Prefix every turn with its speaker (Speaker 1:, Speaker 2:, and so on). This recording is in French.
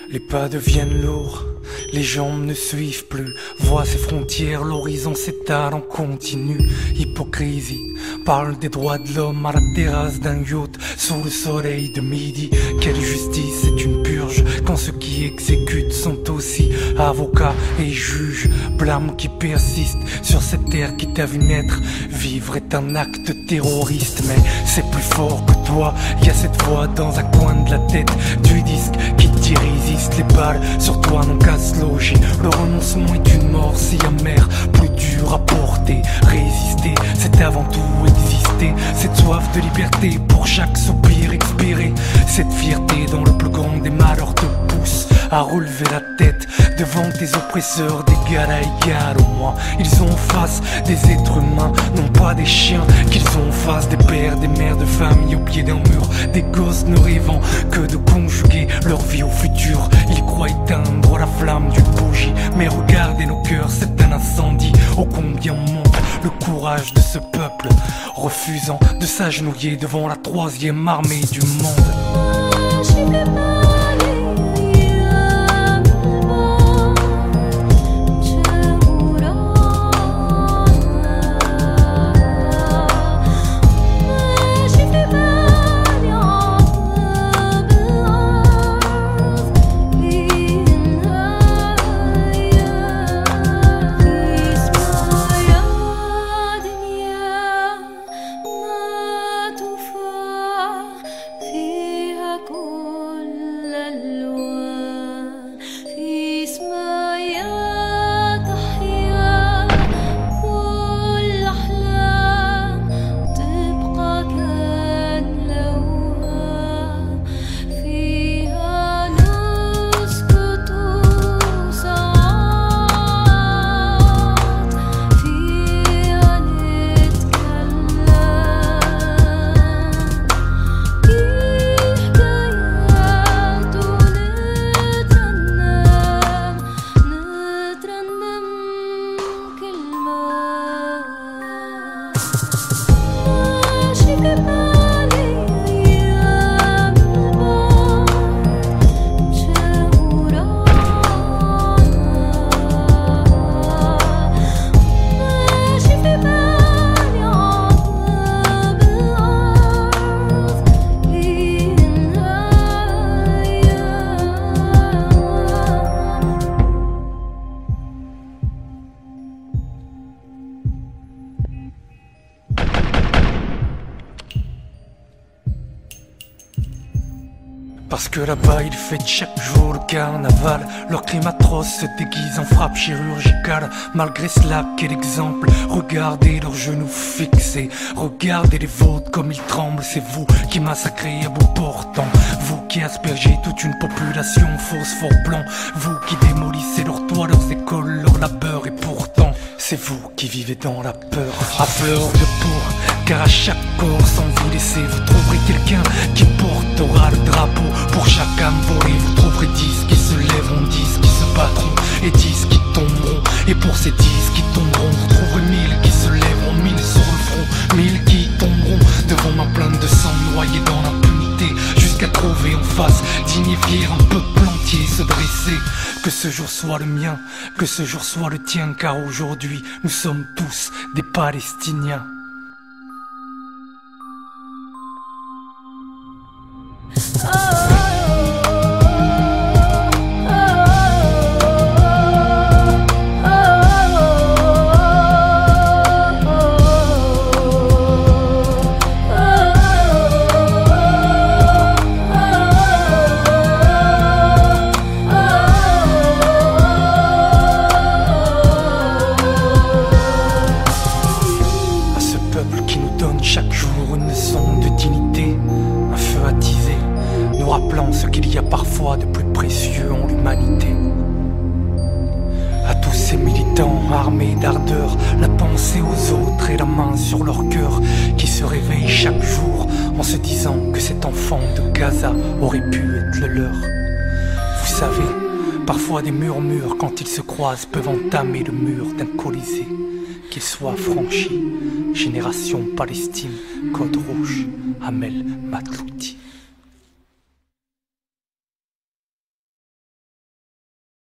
Speaker 1: Les pas deviennent lourds, les jambes ne suivent plus. Vois ces frontières, l'horizon s'étale en continu. Hypocrisie, parle des droits de l'homme à la terrasse d'un yacht sous le soleil de midi. Quelle justice, c'est une purge quand ceux qui exécutent sont aussi avocats et juges. Blâme qui persiste sur cette terre qui t'a vu naître. Vivre est un acte terroriste, mais c'est plus fort que toi. Y a cette voix dans un coin de la tête du disque qui t'y résiste. Les balles sur toi n'ont qu'à se loger. Le renoncement est une mort si amère, plus dur à porter. Résister, c'est avant tout exister. Cette soif de liberté pour chaque soupir expiré. Cette fierté dans le plus grand des malheurs te pousse à relever la tête devant tes oppresseurs d'égal à égal. Au moins ils ont en face des êtres humains, non pas des chiens. Qu'ils ont en face des pères, des mères de famille au pied d'un mur. Des gosses ne rêvant que de conjuguer leur vie au futur. Ils croient éteindre la flamme d'une bougie, mais regardez nos cœurs, c'est un incendie. Ô combien manque le courage de ce peuple, refusant de s'agenouiller devant la troisième armée du monde. Parce que là-bas ils fêtent chaque jour le carnaval. Leur crime atroce se déguise en frappe chirurgicale. Malgré cela, quel exemple. Regardez leurs genoux fixés, regardez les vôtres comme ils tremblent. C'est vous qui massacrez à bout portant, vous qui aspergez toute une population phosphore blanc, vous qui démolissez leurs toits, leurs écoles, leur labeur. Et pourtant c'est vous qui vivez dans la peur, à fleur de peau. Car à chaque corps sans vous laisser, vous trouverez quelqu'un qui portera le drapeau. Pour chaque âme volée, vous trouverez 10 qui se lèveront, 10 qui se battront et 10 qui tomberont. Et pour ces 10 qui tomberont, vous trouverez 1000 qui se lèveront, 1000 sur le front, 1000 qui tomberont devant ma plainte de sang, noyés dans l'impunité, jusqu'à trouver en face, dignifier un peuple entier, se dresser. Que ce jour soit le mien, que ce jour soit le tien, car aujourd'hui nous sommes tous des Palestiniens. de plus précieux en l'humanité. À tous ces militants armés d'ardeur, la pensée aux autres et la main sur leur cœur, qui se réveillent chaque jour en se disant que cet enfant de Gaza aurait pu être le leur. Vous savez, parfois des murmures quand ils se croisent peuvent entamer le mur d'un colisée, qu'il soit franchi. Génération Palestine, code rouge, Amel Matlouti.